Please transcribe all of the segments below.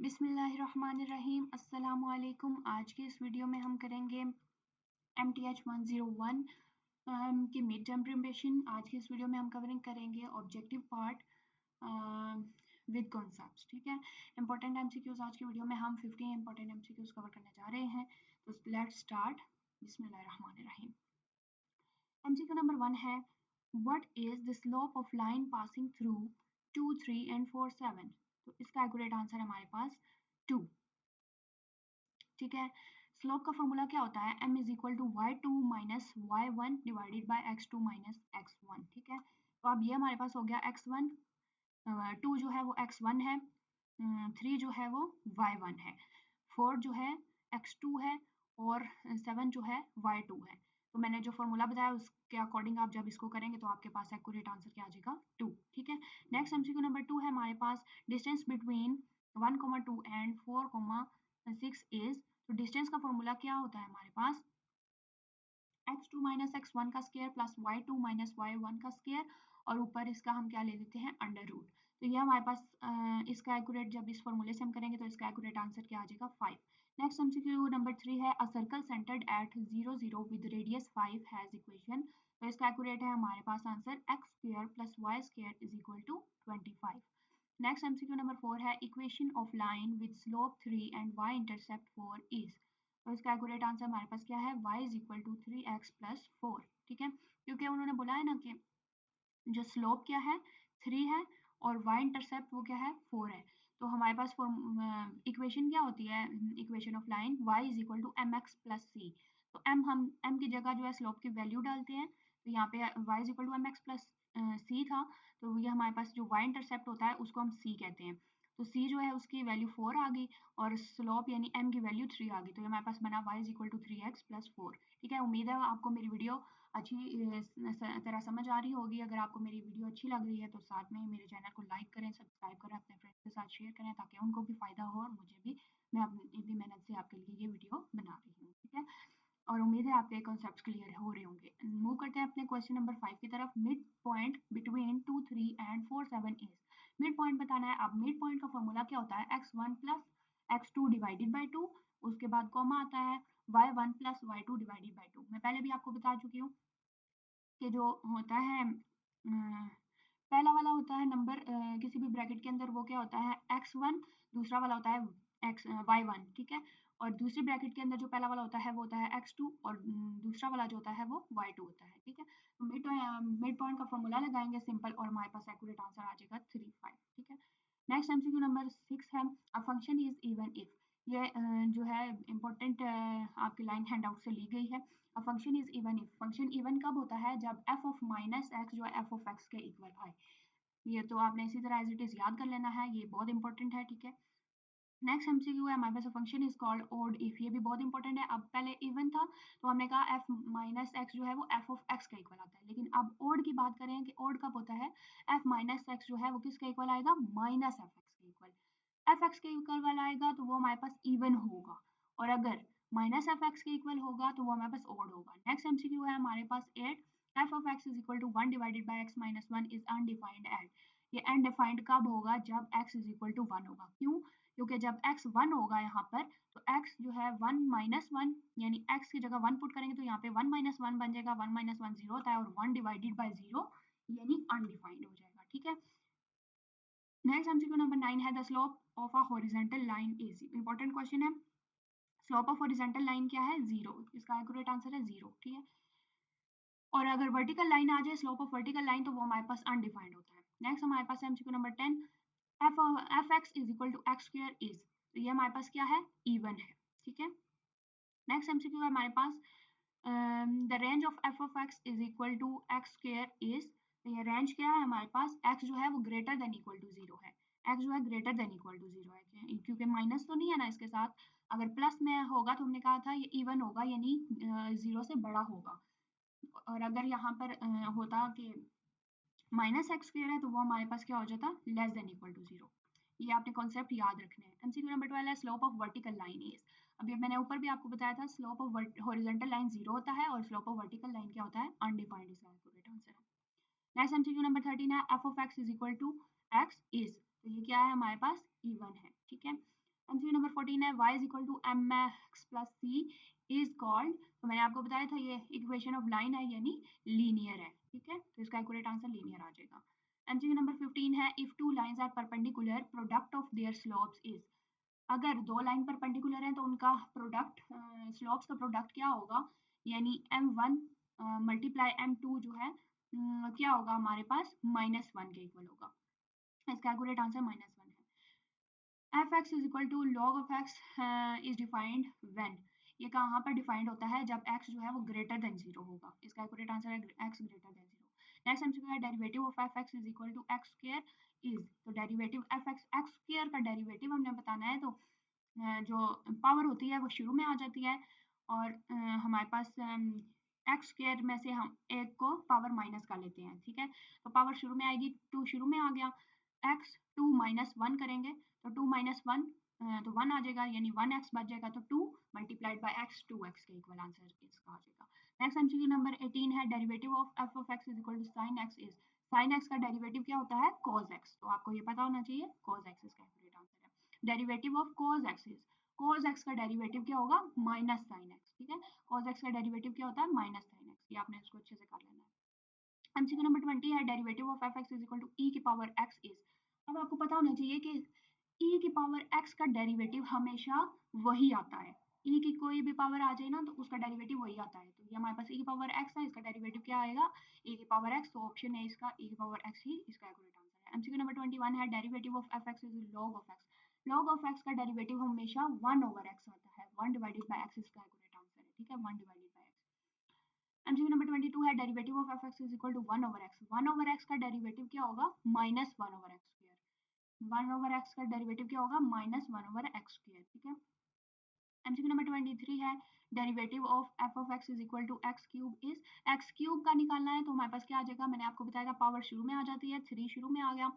बिस्मिल्लाहिर्रहमानिर्रहीम अस्सलामुअलैकुम। आज के इस वीडियो में हम करेंगे MTH 101 की मिड टर्म प्रिपरेशन। आज की इस वीडियो में हम कवरिंग करेंगे ऑब्जेक्टिव पार्ट विद कॉन्सेप्ट्स। ठीक है, इंपॉर्टेंट MCQs आज की वीडियो में हम 15 इंपॉर्टेंट MCQs कवर करने जा रहे हैं। तो लेट्स स्टार्ट। बिस्मिल्लाहिर्रहमानिर्रहीम। MCQ नंबर 1 है, what is the slope of line passing through 2, 3 and 4, 7। तो इसका एक्यूरेट आंसर हमारे पास 2। ठीक है, स्लोप का फॉर्मूला क्या होता है, m is equal to y2 minus y1 divided by x2 minus x1। ठीक है, तो अब ये हमारे पास हो गया x1, 2 जो है वो x1 है, 3 जो है वो y1 है, 4 जो है x2 है और 7 जो है y2 है। तो मैंने जो फॉर्मूला बताया उसके अकॉर्डिंग आप जब इसको करेंगे तो आपके पास एक्यूरेट आंसर क्या आ जाएगा 2। ठीक है, नेक्स्ट MCQ नंबर 2 है हमारे पास, डिस्टेंस बिटवीन 1,2 एंड 4,6 इज। तो डिस्टेंस का फॉर्मूला क्या होता है हमारे पास, x2 माइनस x1 का square plus y2 minus y1 का स्क्वायर और ऊपर इसका हम क्या ले लेते हैं अंडर रूट। तो ये हमारे पास इसका एक्यूरेट जब इस फॉर्मूले से हम करेंगे तो इसका एक्यूरेट आंसर क्या आ जाएगा 5। नेक्स्ट MCQ नंबर 3 है, a circle centred at 0 0 with radius 5 has equation. तो इसका एक्यूरेट है हमारे पास answer x square plus y square is equal to 25। Next MCQ number 4 है, equation of line with slope 3 and y intercept 4 is. तो इसका accurate answer हमारे पास क्या है, y is equal to 3x plus 4। ठीक है, क्योंकि उन्होंने बोला है ना कि जो स्लोप क्या है 3 है और y इंटरसेप्ट वो क्या है 4 है। तो हमारे पास इक्वेशन क्या होती है, equation of line y is equal to mx plus c। तो हम m की जगह जो है स्लोप की वैल्यू डालते हैं, तो यहाँ पे y is equal to mx plus c था, तो ये हमारे पास जो y इंटरसेप्ट होता है उसको हम c कहते हैं। तो c जो है उसकी वैल्यू 4 आ गई और स्लोप यानी m की वैल्यू 3 आ गई, तो ये हमारे पास बना y is equal to 3x plus 4। ठीक है, उम्मीद है आपको मेरी वीडियो अच्छी तरह समझ आ रही होगी। अगर आपको मेरी वीडियो अच्छी लग रही है तो साथ में मेरे चैनल को लाइक करें, सब्सक्राइब करें, अपने फ्रेंड्स के साथ शेयर करें ताकि उनको भी फ़ायदा हो और मुझे भी, मैं अपनी इतनी मेहनत से आपके लिए ये वीडियो बना रही हूँ। ठीक है, और उम्मीद है आपके कॉन्सेप्ट्स क्लियर हो रहे होंगे। मूव करते हैं अपने क्वेश्चन नंबर 5 की तरफ। Mid point between 2, 3 and 4, 7 is. Mid point बताना है। अब मिड पॉइंट का फॉर्मूला क्या होता है, x1 plus x2 divided by 2, उसके बाद कॉमा आता है y1 plus y2 divided by 2। मैं पहले भी आपको बता चुकी हूँ कि जो होता है पहला वाला होता है नंबर किसी भी ब्रैकेट के अंदर वो क्या होता है x1, दूसरा वाला होता है y1। ठीक है, और दूसरी ब्रैकेट के अंदर जो पहला वाला होता है वो होता है x2 और दूसरा वाला जो होता है वो y2 होता है। ठीक है, तो मिड पॉइंट का फॉर्मूला लगाएंगे सिंपल और हमारे पास एक्यूरेट आंसर आ जाएगा 3, 5। ठीक है, नेक्स्ट MCQ नंबर 6 है, a function is even if. ये जो है इम्पोर्टेंट आपकी लाइन हैंडआउट से ली गई है। A function is even if, function even कब होता है, जब f ऑफ माइनस x जो है f ऑफ x के इक्वल आए। ये तो आपने इसी तरह एज इट इज याद कर लेना है, ये बहुत इंपॉर्टेंट है। ठीक है, नेक्स्ट MCQ है हमारे पास, function is called odd if. ये भी बहुत इंपॉर्टेंट है। अब पहले इवन था तो हमने कहा f माइनस एक्स जो है वो f ऑफ x का इक्वल आता है, लेकिन अब ओड की बात करें कि ओड कब होता है, f माइनस एक्स जो है वो किसका इक्वल आएगा, माइनस एफ एक्स के इक्वल। एफ एक्स के इक्वल आएगा तो वो हमारे पास इवन होगा, और अगर माइनस एफ एक्स के इक्वल होगा तो वो हमारे पास ओड होगा। नेक्स्ट MCQ है हमारे पास 8, f of x is equal to 1 divided by x minus 1 is undefined at. ये अनडिफाइंड कब होगा, जब x इज इक्वल टू 1 होगा। क्यों, क्योंकि जब x 1 होगा यहाँ पर तो x जो है 1 माइनस 1, यानी x की जगह 1 पुट करेंगे तो यहाँ पे 1 माइनस 1 बन जाएगा, 1 माइनस 1 0 होता है और 1 डिवाइडेड बाई 0 यानी अनडिफाइंड हो जाएगा। ठीक है, नेक्स्ट MCQ नंबर 9 है, the slope of a horizontal line is. Important question है, स्लोप ऑफ हॉरिजॉन्टल लाइन क्या है, 0। इसका एक्यूरेट आंसर है 0। ठीक है, और अगर वर्टिकल लाइन आ जाए, स्लोप ऑफ वर्टिकल लाइन, तो वो हमारे पास अनडिफाइंड होता है। नेक्स्ट हमारे पास MCQ नंबर 10, f x is equal to x square is. तो ये हमारे पास क्या है, इवन है। ठीक है, नेक्स्ट MCQ है हमारे पास, the range of f of x is equal to x square is. तो ये रेंज क्या है हमारे पास, x जो है वो ग्रेटर देन इक्वल टू 0 है, x जो है ग्रेटर देन इक्वल टू 0 है, क्योंकि माइनस तो नहीं है ना इसके साथ। अगर प्लस में होगा तो हमने कहा था ये इवन होगा यानी 0 से बड़ा होगा, और अगर यहाँ पर होता कि माइनस एक्स स्क्वायर है तो वो हमारे पास क्या हो जाता, लेस देन इक्वल टू 0। ये आपने कॉन्सेप्ट याद रखने हैं। MCQ नंबर 12 है, slope of vertical line is. अभी मैंने ऊपर भी आपको बताया था, स्लोप ऑफ हॉरिजॉन्टल लाइन 0 होता है और स्लोप ऑफ वर्टिकल लाइन क्या होता है, अनडिफाइंड। इसका एक्यूरेट आंसर है। नेक्स्ट MCQ नंबर 13 है, f of x is equal to x is. तो ये क्या है हमारे पास, इवन है। ठीक है, है y is equal to m x plus c is called, तो मैंने आपको बताया था ये इक्वेशन ऑफ लाइन है यानी लीनियर है, ठीक है, तो इसका एक्यूरेट आंसर लीनियर आ जाएगा। एमसीक्यू नंबर 15 है if two lines are perpendicular product of their slopes is, अगर दो लाइन परपेंडिकुलर है तो उनका प्रोडक्ट स्लोप्स का प्रोडक्ट क्या होगा, यानी m1 मल्टीप्लाई m2 जो है क्या होगा हमारे पास -1 के इक्वल होगा, इसका एक्यूरेट आंसर -1 है। F x is equal to log of x is defined when, ये कहाँ पर डिफाइंड होता है, जब x जो है वो ग्रेटर देन 0 होगा, इसका एक्यूरेट आंसर है x greater than 0। Next MCQ है derivative of f x is equal to x square is, तो derivative f x x square का डेरिवेटिव हमने बताना है, तो जो पावर होती है वो शुरू में आ जाती है, और हमारे पास एक्स स्क्वायर में से हम एक को पावर माइनस कर लेते हैं, ठीक है, तो पावर शुरू में आएगी, 2 शुरू में आ गया, एक्स 2 -1 करेंगे तो 2 - 1 तो 1 आ जाएगा, यानी 1x बच जाएगा, तो 2 मल्टीप्लाइड बाय x 2x के इक्वल आंसर इसका आ जाएगा। नेक्स्ट एमसीक्यू नंबर 18 है derivative of f of x is equal to sin x is, sin x का डेरिवेटिव क्या होता है cos x, तो आपको ये पता होना चाहिए cos x इसका एक्यूरेट आंसर है। Derivative of cos x is, cos x का डेरिवेटिव क्या होगा माइनस sin x, ठीक है, cos x का डेरिवेटिव क्या होता है माइनस sin x, ये आपने इसको अच्छे से कर लेना है। एमसीक्यू नंबर 20 है derivative of f x is equal to e की पावर एक्स इज, अब आपको पता होना चाहिए कि ई की पावर एक्स का डेरिवेटिव हमेशा वही आता है, ई की कोई भी पावर आ जाए ना तो उसका डेरिवेटिव वही आता है, तो ये हमारे पास ई की पावर एक्स है, इसका डेरिवेटिव क्या आएगा ई की पावर एक्स, तो ऑप्शन है इसका ई की पावर एक्स ही इसका एक्यूरेट आंसर है। एमसीक्यू नंबर 21 है derivative of f x is log of x, log of x का डेरिवेटिव हमेशा 1 ओवर एक्स आता है, 1 डिवाइडेड बाय एक्स इसका एक्यूरेट आंसर है, ठीक है, 1 divided by x. MCQ number 22 है derivative of f x is equal to 1 over x, 1 over x का डेरिवेटिव क्या होगा -1 over x square, 1 over x का डेरिवेटिव क्या होगा -1 ओवर एक्स स्क्वायर, ठीक है। एमसीक्यू नंबर 23 है derivative of f of x is equal to x cube is, x cube का निकालना है तो हमारे पास क्या आ जाएगा, मैंने आपको बताया था पावर शुरू में आ जाती है, 3 शुरू में आ गया,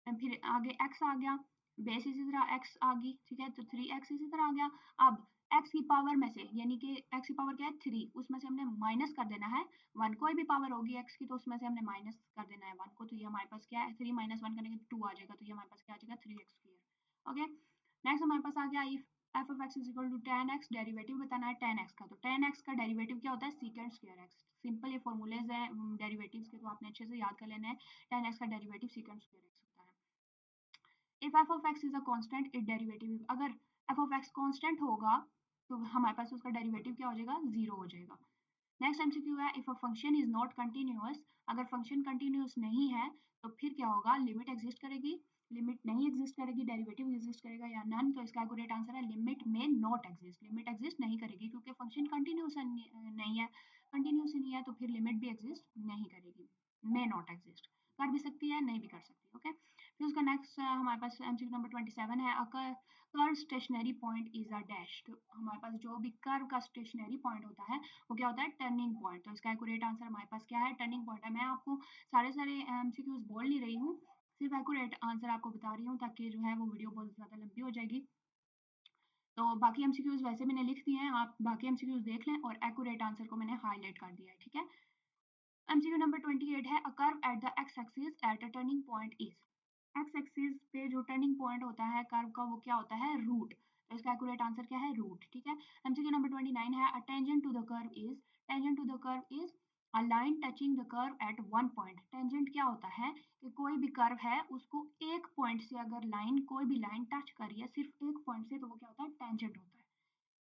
फिर आगे x आ गया, बेस इसी तरह x आ गई, ठीक है, तो 3x इसी तरह आ गया। अब x की पावर में से, यानी कि x की पावर क्या है 3, उसमें से हमने माइनस कर देना है 1, कोई भी पावर होगी x की तो उसमें से हमने माइनस कर देना है 1 को, तो ये हमारे पास क्या है 3 - 1 करेंगे तो 2 आ जाएगा, तो ये हमारे पास क्या आ जाएगा 3x स्क्वायर। ओके, नेक्स्ट हमारे पास आ गया if f of x is equal to tan x, derivative बताना है tan x का, तो tan x का डेरिवेटिव क्या होता है secant स्क्वायर x, सिंपल ये फॉर्मूलेज है डेरिवेटिव्स के, तो आपने अच्छे से याद कर लेना है, tan x का डेरिवेटिव secant स्क्वायर x होता है। If f of x is a constant it derivative, अगर एफ ऑफ एक्स कांस्टेंट होगा तो हमारे पास उसका डेरिवेटिव क्या हो जाएगा 0 हो जाएगा। नेक्स्ट एमसीक्यू है if a function is not continuous, अगर फंक्शन कंटिन्यूअस नहीं है तो फिर क्या होगा, लिमिट एग्जिस्ट करेगी, लिमिट नहीं एग्जिस्ट करेगी, डेरिवेटिव एग्जिस्ट करेगा या नन, तो इसका एक्यूरेट आंसर है लिमिट में नॉट एग्जिस्ट, लिमिट एग्जिस्ट नहीं करेगी क्योंकि फंक्शन कंटिन्यूअस नहीं है, कंटिन्यूअस नहीं है तो फिर लिमिट भी एग्जिस्ट नहीं करेगी, मे नॉट एग्जिस्ट, कर भी सकती है नहीं भी कर सकती, ओके। फिर उसका नेक्स्ट हमारे पास एमसीक्यू नंबर 27 है curve stationary point is a dash, तो हमारे पास जो भी कर्व का स्टेशनरी पॉइंट होता है वो क्या होता है टर्निंग पॉइंट, तो इसका एक्यूरेट आंसर हमारे पास क्या है टर्निंग पॉइंट है। मैं आपको सारे एमसीक्यूज बोल नहीं रही हूँ, सिर्फ एक्यूरेट आंसर आपको बता रही हूँ ताकि जो है वो वीडियो बहुत ज़्यादा लंबी हो जाएगी, तो बाकी एमसीक्यूज वैसे मैंने लिख दिए हैं, आप बाकी एमसीक्यूज देख लें और एक्यूरेट आंसर को मैंने हाईलाइट कर दिया है, ठीक है। एमसीक्यू नंबर 28 है a curve at the x axis at a turning point is, x axis पे जो टर्निंग पॉइंट होता है कर्व का वो क्या होता है रूट, तो इसका एक्यूरेट आंसर क्या है रूट, ठीक है। एमसीक्यू नंबर 29 है a tangent to the curve is, tangent to the curve is a line touching the curve at one point, tangent क्या होता है कि कोई भी कर्व है उसको एक पॉइंट से अगर लाइन कोई भी लाइन टच करी है सिर्फ एक पॉइंट से तो वो क्या होता है टेंजेंट होता है।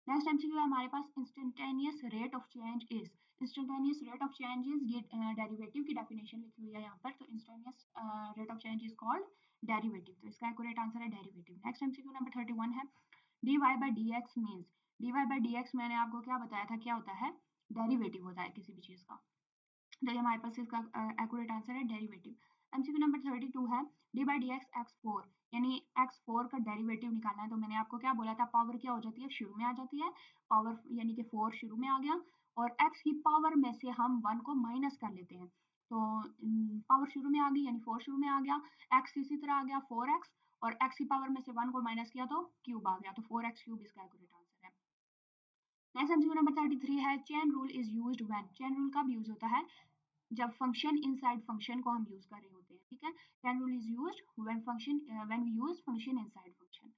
नेक्स्ट एमसीक्यू है हमारे पास instantaneous rate of change is, instantaneous rate of change is, ये डेरिवेटिव की डेफिनेशन लिखी हुई है यहाँ पर, तो instantaneous rate of change is called derivative, तो इसका एक्यूरेट आंसर है डेरिवेटिव। नेक्स्ट एमसीक्यू नंबर 31 है dy by dx means, dy by dx मैंने आपको क्या बताया था क्या होता है डेरिवेटिव होता है किसी भी चीज़ का, तो ये हमारे पास इसका एक्यूरेट आंसर है डेरिवेटिव। एमसीक्यू नंबर 32 है D by D x x four, यानी एक्स फोर का डेरिवेटिव निकालना है, तो मैंने आपको क्या बोला था पावर क्या हो जाती है शुरू में आ जाती है, पावर यानी कि 4 शुरू में आ गया और एक्स की पावर में से हम 1 को माइनस कर लेते हैं, तो पावर शुरू में आ गई यानी 4 शुरू में आ गया, एक्स इसी तरह आ गया 4x और एक्स की पावर में से 1 को माइनस किया तो क्यूब आ गया, तो 4x क्यूब इसका एक्यूरेट आंसर है। नेक्स्ट एमसीक्यू नंबर 33 है chain rule is used when, chain rule कब यूज होता है जब फंक्शन इनसाइड फंक्शन को हम यूज कर रहे होते हैं, ठीक है, chain rule is used when function when we use function inside function.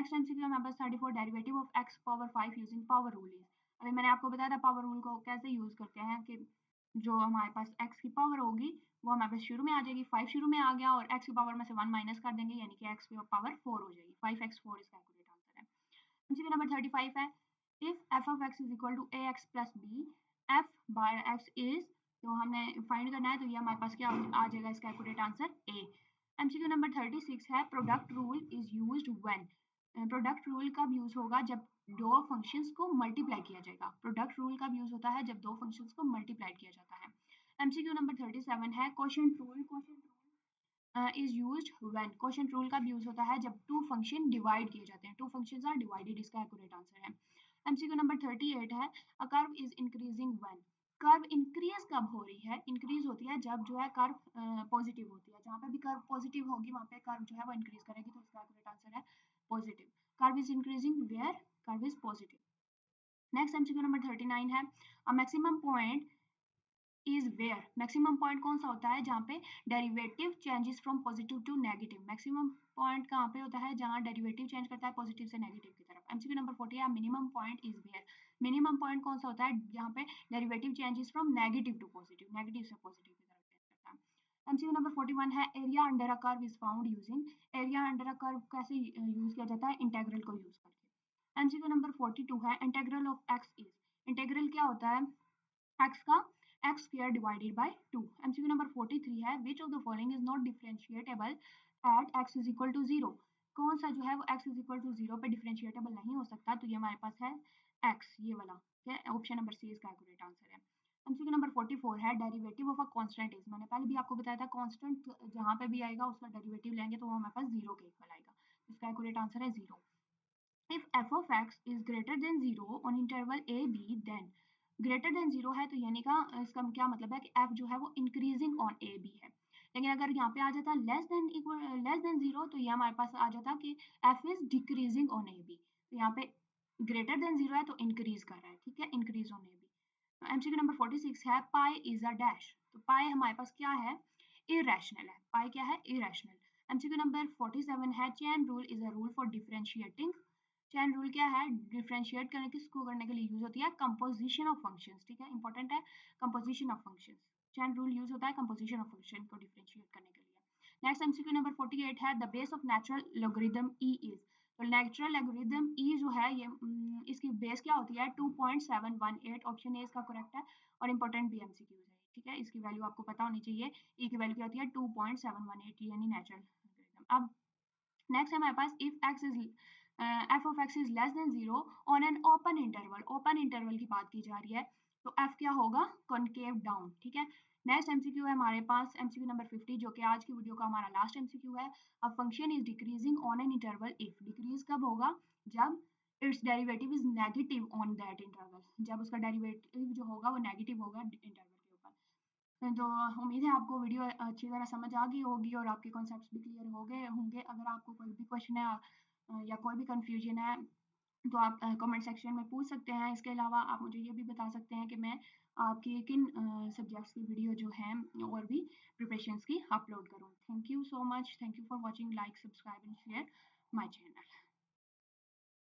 Next MCQ हमारे पास 34 derivative of x power 5 using power rule is. अभी मैंने आपको बताया था पावर रूल को कैसे यूज करते हैं कि जो हमारे पास x की पावर होगी वो हमारे पास शुरू में आ जाएगी, 5 शुरू में आ गया और x की पावर में से 1 माइनस कर देंगे यानी कि x की पावर 4 हो जाएगी। 5x4 इसका एक्यूरेट आंसर है। एमसीक्यू नंबर 35 है if f of x is equal to ax plus b, f bar x is, तो हमने फाइंड करना है तो ये हमारे पास क्या आ जाएगा इसका accurate answer a। MCQ number 36 है product rule is used when. Product rule कब यूज होगा? जब दो फंक्शंस को मल्टीप्लाई किया जाएगा। प्रोडक्ट रूल कब यूज होता है? जब दो फंक्शंस को मल्टीप्लाई किया जाता है। एमसीक्यू नंबर 37 है quotient rule. Quotient is used when. Quotient rule कब यूज होता है? जब टू फंक्शन डिवाइड किए जाते हैं। टू फंक्शंस आर डिवाइडेड, इसका एक्यूरेट आंसर है। एमसीक्यू नंबर 38 है अ curve is increasing when. Curve increase कब हो रही है? इंक्रीज होती है जब जो है कर्व पॉजिटिव होती है। जहाँ पे भी कर्व पॉजिटिव होगी वहाँ पे कर्व जो है वो इंक्रीज करेगी, तो इसका एक्यूरेट आंसर है positive. Curve is increasing where curve is positive. Next MCQ number 39 है a maximum point is where. Maximum point कौन सा होता है? जहाँ पे derivative changes from positive to negative. Maximum point कहाँ पे होता है? जहाँ डेरिवेटिव चेंज करता है पॉजिटिव से नेगेटिव की तरफ। एमसीक्यू नंबर 40 है minimum point is where. Minimum point कौन सा होता है? जहाँ पे derivative changes from negative to positive, negative से पॉजिटिव की तरफ चेंज करता है। एमसीक्यू नंबर 41 है area under a curve is found using. Area under a curve कैसे यूज किया जाता है? इंटेग्रल को यूज करके। एमसीक्यू नंबर 42 है integral of x is. Integral क्या होता है? x का x square divided by 2। MCQ number 43 है which of the following is not differentiable at x is equal to 0। कौन सा जो है वो x is equal to 0 पे डिफरेंशिएटेबल नहीं हो सकता? तो ये हमारे पास है x, ये वाला है ऑप्शन नंबर सी इसका एक्यूरेट आंसर है। MCQ नंबर 44 है derivative of a constant is. मैंने पहले भी आपको बताया था कांस्टेंट जहाँ पे भी आएगा उसका डेरिवेटिव लेंगे तो वो हमारे पास 0 के इक्वल आएगा, इसका एक्यूरेट आंसर है 0। If f of x is greater than 0 on interval a b then। Greater than 0 है तो यानी का इसका क्या मतलब है कि f जो है वो इंक्रीजिंग ऑन a b है। लेकिन अगर यहाँ पे आ जाता लेस देन 0 तो ये हमारे पास आ जाता कि f is decreasing on a b। तो यहाँ पे ग्रेटर देन 0 है तो इंक्रीज कर रहा है, ठीक है, increase on a b। MCQ number 46 है पाई इज अ डैश। तो पाई हमारे पास क्या है? इरेशनल है। पाई क्या है? इरेशनल। एमसीक्यू नंबर 47 है chain rule is a rule for differentiating. Chain rule क्या है? डिफरेंशिएट करने किसको करने के लिए यूज होती है? कंपोजिशन ऑफ फंक्शंस, ठीक है, इंपॉर्टेंट है composition of functions. Chain rule use होता है कंपोजिशन ऑफ फंक्शन को डिफरेंशिएट करने के लिए। नेक्स्ट एमसीक्यू नंबर 48 है the base of natural logarithm E is. तो नेचुरल लॉगरिथम ई जो है ये इसकी बेस क्या होती है? 2.718। ऑप्शन ए इसका करेक्ट है और इंपॉर्टेंट भी एमसीक्यू है, ठीक है, इसकी वैल्यू आपको पता होनी चाहिए। ई की वैल्यू क्या होती है? 2.718 यानी नेचुरल लॉगरिथम। अब नेक्स्ट है हमारे पास if x is f of x is less than 0 on an open interval। Open interval की बात की जा रही है तो f क्या होगा? कॉनकेव डाउन, ठीक है। नेक्स्ट एमसीक्यू है हमारे पास एमसीक्यू नंबर 50 जो कि आज की वीडियो का हमारा लास्ट एमसीक्यू है। A function is decreasing on an interval if. Decrease कब होगा? जब it's derivative is negative on that interval. जब उसका डेरिवेटिव जो होगा वो नेगेटिव होगा इंटरवल के ऊपर। तो उम्मीद है आपको वीडियो अच्छी तरह समझ आ गई होगी और आपके कॉन्सेप्ट्स भी क्लियर हो गए होंगे। अगर आपको कोई भी क्वेश्चन है या कोई भी कंफ्यूजन है तो आप कमेंट सेक्शन में पूछ सकते हैं। इसके अलावा आप मुझे ये भी बता सकते हैं कि मैं आपकी किन सब्जेक्ट्स की वीडियो जो है और भी प्रिपरेशंस की अपलोड करूँ। Thank you so much. Thank you for watching. Like, subscribe and share my channel.